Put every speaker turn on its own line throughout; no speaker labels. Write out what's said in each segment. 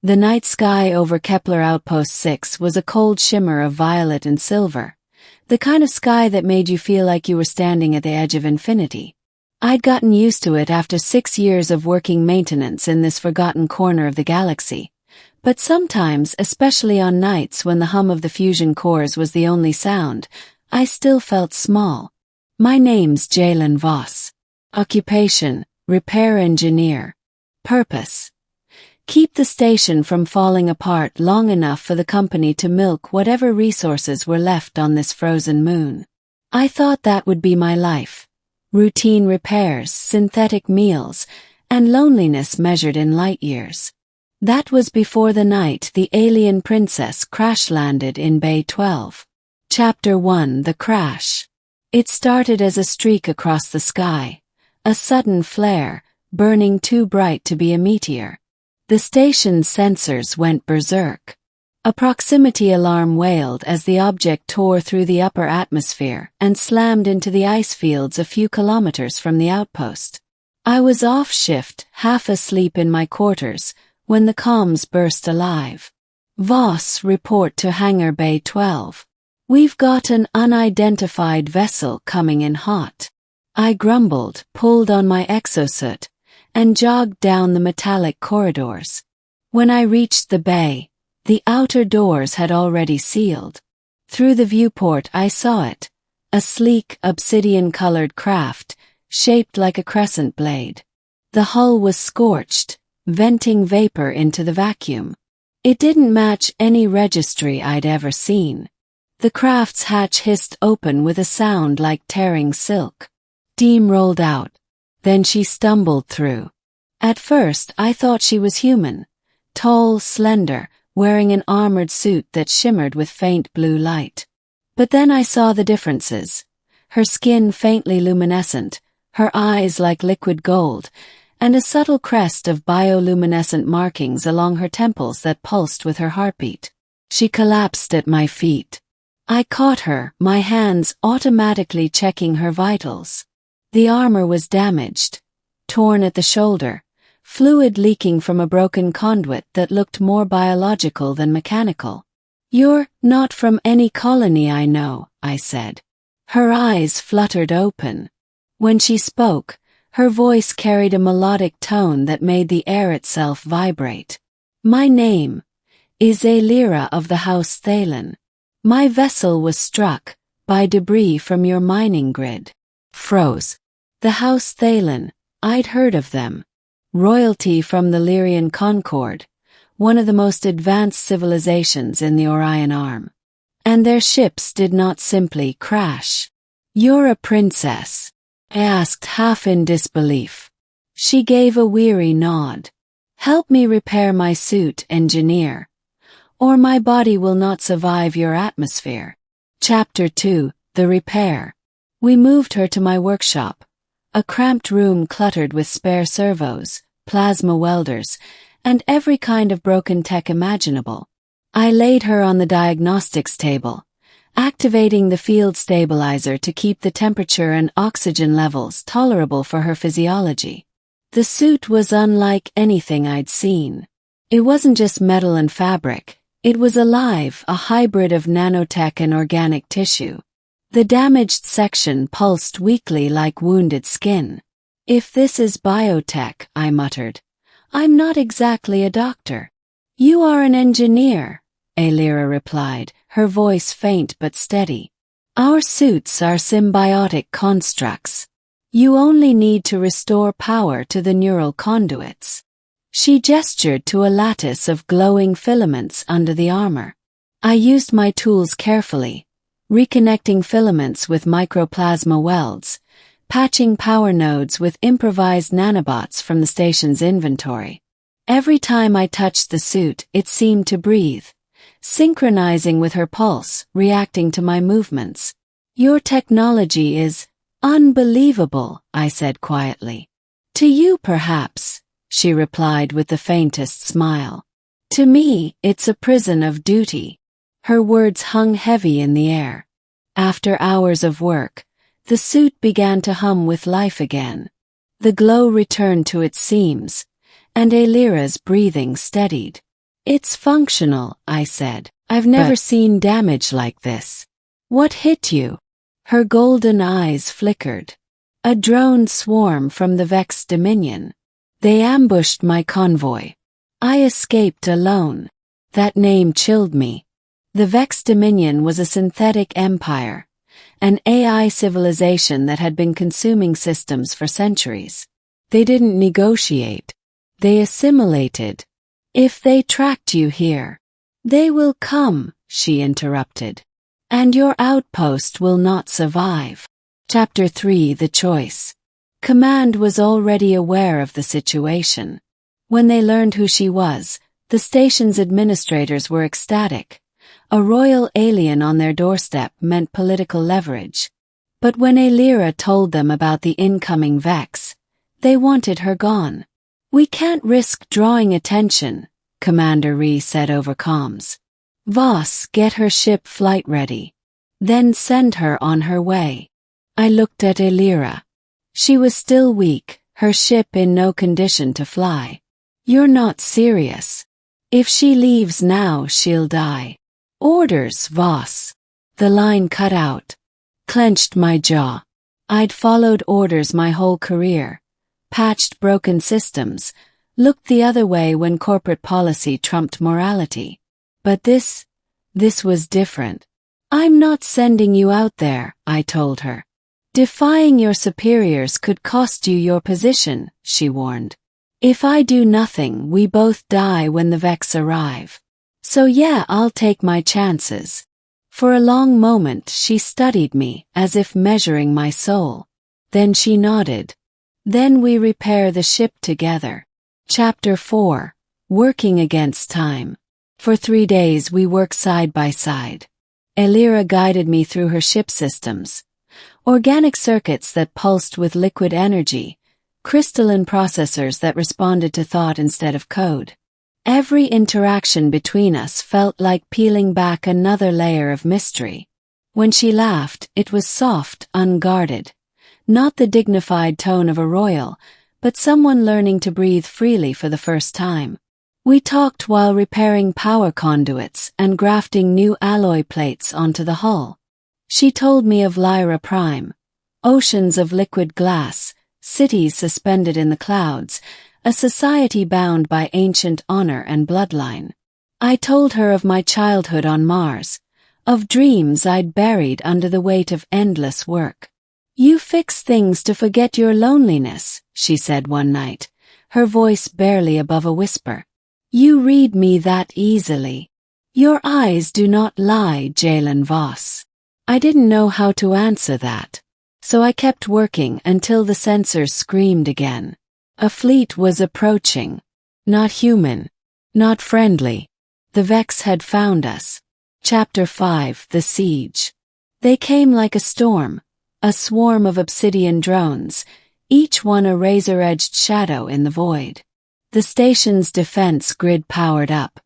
The night sky over Kepler Outpost 6 was a cold shimmer of violet and silver, the kind of sky that made you feel like you were standing at the edge of infinity. I'd gotten used to it after 6 years of working maintenance in this forgotten corner of the galaxy, but sometimes, especially on nights when the hum of the fusion cores was the only sound, I still felt small. My name's Jalen Voss. Occupation, repair engineer. Purpose: keep the station from falling apart long enough for the company to milk whatever resources were left on this frozen moon. I thought that would be my life. Routine repairs, synthetic meals, and loneliness measured in light years. That was before the night the alien princess crash-landed in Bay 12. Chapter 1: The Crash. It started as a streak across the sky, a sudden flare, burning too bright to be a meteor. The station's sensors went berserk. A proximity alarm wailed as the object tore through the upper atmosphere and slammed into the ice fields a few kilometers from the outpost. I was off shift, half asleep in my quarters, when the comms burst alive. Voss, report to Hangar Bay 12. We've got an unidentified vessel coming in hot. I grumbled, pulled on my exosuit, and jogged down the metallic corridors. When I reached the bay, the outer doors had already sealed. Through the viewport I saw it, a sleek, obsidian-colored craft, shaped like a crescent blade. The hull was scorched, venting vapor into the vacuum. It didn't match any registry I'd ever seen. The craft's hatch hissed open with a sound like tearing silk. Steam rolled out. Then she stumbled through. At first I thought she was human, tall, slender, wearing an armored suit that shimmered with faint blue light. But then I saw the differences. Her skin faintly luminescent, her eyes like liquid gold, and a subtle crest of bioluminescent markings along her temples that pulsed with her heartbeat. She collapsed at my feet. I caught her, my hands automatically checking her vitals. The armor was damaged, torn at the shoulder, fluid leaking from a broken conduit that looked more biological than mechanical. "You're not from any colony I know," I said. Her eyes fluttered open. When she spoke, her voice carried a melodic tone that made the air itself vibrate. "My name is Aelira of the House Thalen. My vessel was struck by debris from your mining grid." Froze. The House Thalen, I'd heard of them. Royalty from the Lyrian Concord, one of the most advanced civilizations in the Orion Arm. And their ships did not simply crash. "You're a princess?" I asked, half in disbelief. She gave a weary nod. "Help me repair my suit, engineer, or my body will not survive your atmosphere." Chapter 2: The Repair. We moved her to my workshop, a cramped room cluttered with spare servos, plasma welders, and every kind of broken tech imaginable. I laid her on the diagnostics table, activating the field stabilizer to keep the temperature and oxygen levels tolerable for her physiology. The suit was unlike anything I'd seen. It wasn't just metal and fabric, it was alive, a hybrid of nanotech and organic tissue. The damaged section pulsed weakly like wounded skin. "If this is biotech," I muttered, "I'm not exactly a doctor." "You are an engineer," Aelira replied, her voice faint but steady. "Our suits are symbiotic constructs. You only need to restore power to the neural conduits." She gestured to a lattice of glowing filaments under the armor. I used my tools carefully, reconnecting filaments with microplasma welds, patching power nodes with improvised nanobots from the station's inventory. Every time I touched the suit, it seemed to breathe, synchronizing with her pulse, reacting to my movements. "Your technology is unbelievable," I said quietly. "To you, perhaps," she replied with the faintest smile. "To me, it's a prison of duty." Her words hung heavy in the air. After hours of work, the suit began to hum with life again. The glow returned to its seams, and Aelira's breathing steadied. It's functional, I said. I've never seen damage like this. What hit you? Her golden eyes flickered. A drone swarm from the Vex Dominion. They ambushed my convoy. I escaped alone. That name chilled me. The Vex Dominion was a synthetic empire, an AI civilization that had been consuming systems for centuries. They didn't negotiate. They assimilated. If they tracked you here, they will come, she interrupted. And your outpost will not survive. Chapter 3: The Choice. Command was already aware of the situation. When they learned who she was, the station's administrators were ecstatic. A royal alien on their doorstep meant political leverage. But when Alira told them about the incoming Vex, they wanted her gone. We can't risk drawing attention, Commander Ree said over comms. Voss, get her ship flight ready. Then send her on her way. I looked at Alira. She was still weak, her ship in no condition to fly. You're not serious. If she leaves now, she'll die. Orders, Voss. The line cut out. Clenched my jaw. I'd followed orders my whole career. Patched broken systems. Looked the other way when corporate policy trumped morality. But this was different. I'm not sending you out there, I told her. Defying your superiors could cost you your position, she warned. If I do nothing, we both die when the Vex arrive. So yeah, I'll take my chances. For a long moment she studied me, as if measuring my soul. Then she nodded. Then we repair the ship together. Chapter 4: Working Against Time. For 3 days we worked side by side. Alira guided me through her ship systems. Organic circuits that pulsed with liquid energy, crystalline processors that responded to thought instead of code. Every interaction between us felt like peeling back another layer of mystery. When she laughed, it was soft, unguarded. Not the dignified tone of a royal, but someone learning to breathe freely for the first time. We talked while repairing power conduits and grafting new alloy plates onto the hull. She told me of Lyra Prime, oceans of liquid glass, cities suspended in the clouds, a society bound by ancient honor and bloodline. I told her of my childhood on Mars, of dreams I'd buried under the weight of endless work. You fix things to forget your loneliness, she said one night, her voice barely above a whisper. You read me that easily. Your eyes do not lie, Jalen Voss. I didn't know how to answer that. So I kept working until the sensors screamed again. A fleet was approaching. Not human. Not friendly. The Vex had found us. Chapter 5: The Siege. They came like a storm, a swarm of obsidian drones, each one a razor-edged shadow in the void. The station's defense grid powered up,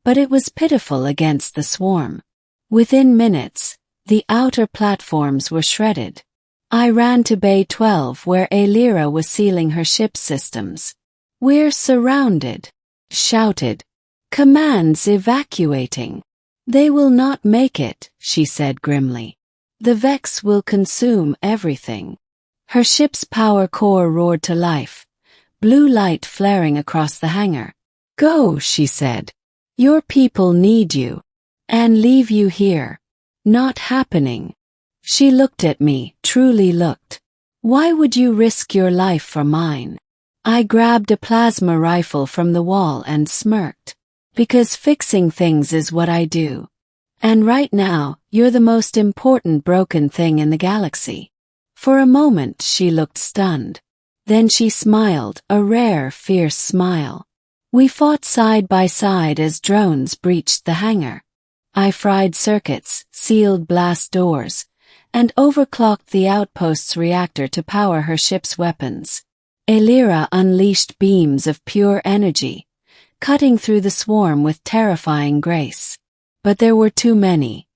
but it was pitiful against the swarm. Within minutes, the outer platforms were shredded. I ran to Bay 12 where Alira was sealing her ship's systems. We're surrounded. Shouted. Commands evacuating. They will not make it, she said grimly. The Vex will consume everything. Her ship's power core roared to life, blue light flaring across the hangar. Go, she said. Your people need you. And leave you here. Not happening. She looked at me, truly looked. Why would you risk your life for mine? I grabbed a plasma rifle from the wall and smirked. Because fixing things is what I do. And right now, you're the most important broken thing in the galaxy. For a moment she looked stunned. Then she smiled, a rare, fierce smile. We fought side by side as drones breached the hangar. I fried circuits, sealed blast doors, and overclocked the outpost's reactor to power her ship's weapons. Alira unleashed beams of pure energy, cutting through the swarm with terrifying grace. But there were too many.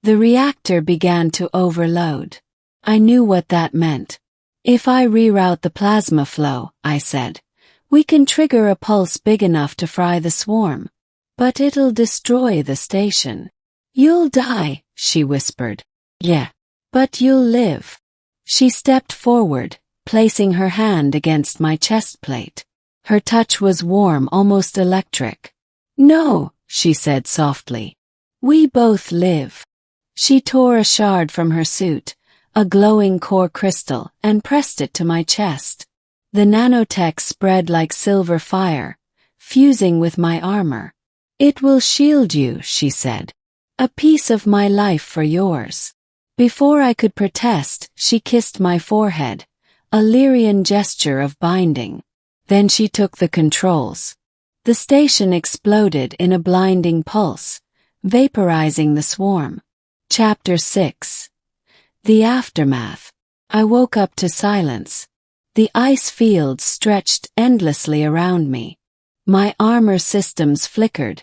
The reactor began to overload. I knew what that meant. If I reroute the plasma flow, I said, we can trigger a pulse big enough to fry the swarm. But it'll destroy the station. You'll die, she whispered. Yeah. But you'll live. She stepped forward, placing her hand against my chest plate. Her touch was warm, almost electric. No, she said softly. We both live. She tore a shard from her suit, a glowing core crystal, and pressed it to my chest. The nanotech spread like silver fire, fusing with my armor. It will shield you, she said. A piece of my life for yours. Before I could protest, she kissed my forehead, a Lyrian gesture of binding. Then she took the controls. The station exploded in a blinding pulse, vaporizing the swarm. Chapter 6. The Aftermath. I woke up to silence. The ice fields stretched endlessly around me. My armor systems flickered,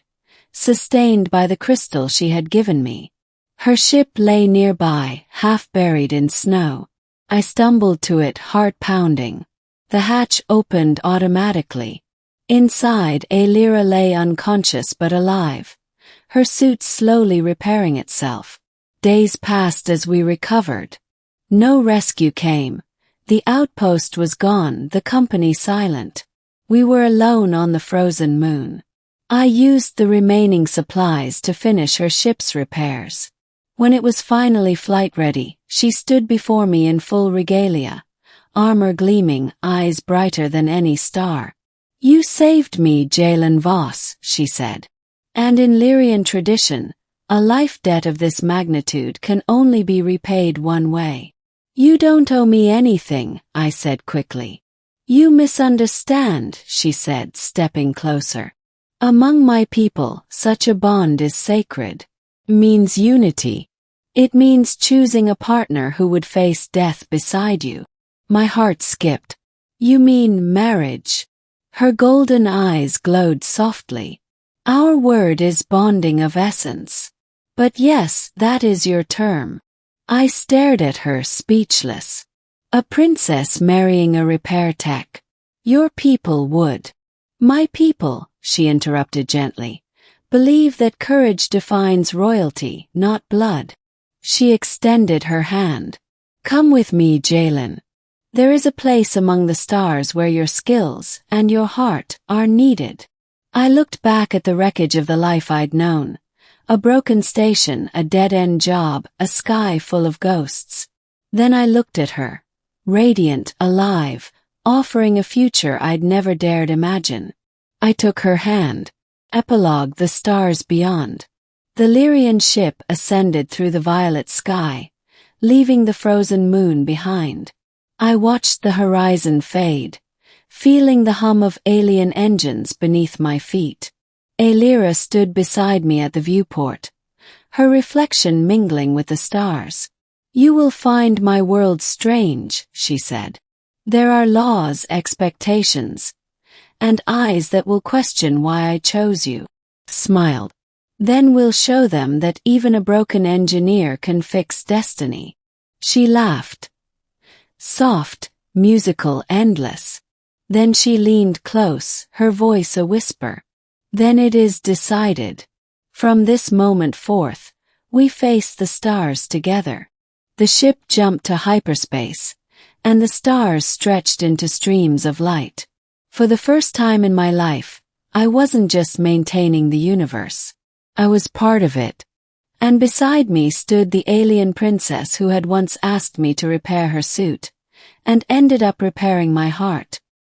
sustained by the crystal she had given me. Her ship lay nearby, half buried in snow. I stumbled to it, heart pounding. The hatch opened automatically. Inside, Aelira lay unconscious but alive, her suit slowly repairing itself. Days passed as we recovered. No rescue came. The outpost was gone, the company silent. We were alone on the frozen moon. I used the remaining supplies to finish her ship's repairs. When it was finally flight-ready, she stood before me in full regalia, armor gleaming, eyes brighter than any star. You saved me, Jalen Voss, she said. And in Lyrian tradition, a life debt of this magnitude can only be repaid one way. You don't owe me anything, I said quickly. You misunderstand, she said, stepping closer. Among my people, such a bond is sacred. Means unity. It means choosing a partner who would face death beside you. My heart skipped. You mean marriage? Her golden eyes glowed softly. Our word is bonding of essence. But yes, that is your term. I stared at her, speechless. A princess marrying a repair tech. Your people would. My people, she interrupted gently, believe that courage defines royalty, not blood. She extended her hand. Come with me, Jalen. There is a place among the stars where your skills and your heart are needed. I looked back at the wreckage of the life I'd known. A broken station, a dead-end job, a sky full of ghosts. Then I looked at her, radiant, alive, offering a future I'd never dared imagine. I took her hand. Epilogue: The Stars Beyond. The Lyrian ship ascended through the violet sky, leaving the frozen moon behind. I watched the horizon fade, feeling the hum of alien engines beneath my feet. Aelira stood beside me at the viewport, her reflection mingling with the stars. You will find my world strange, she said. There are laws, expectations, and eyes that will question why I chose you. Smiled. Then we'll show them that even a broken engineer can fix destiny. She laughed. Soft, musical, endless. Then she leaned close, her voice a whisper. Then it is decided. From this moment forth, we face the stars together. The ship jumped to hyperspace, and the stars stretched into streams of light. For the first time in my life, I wasn't just maintaining the universe. I was part of it. And beside me stood the alien princess who had once asked me to repair her suit, and ended up repairing my heart.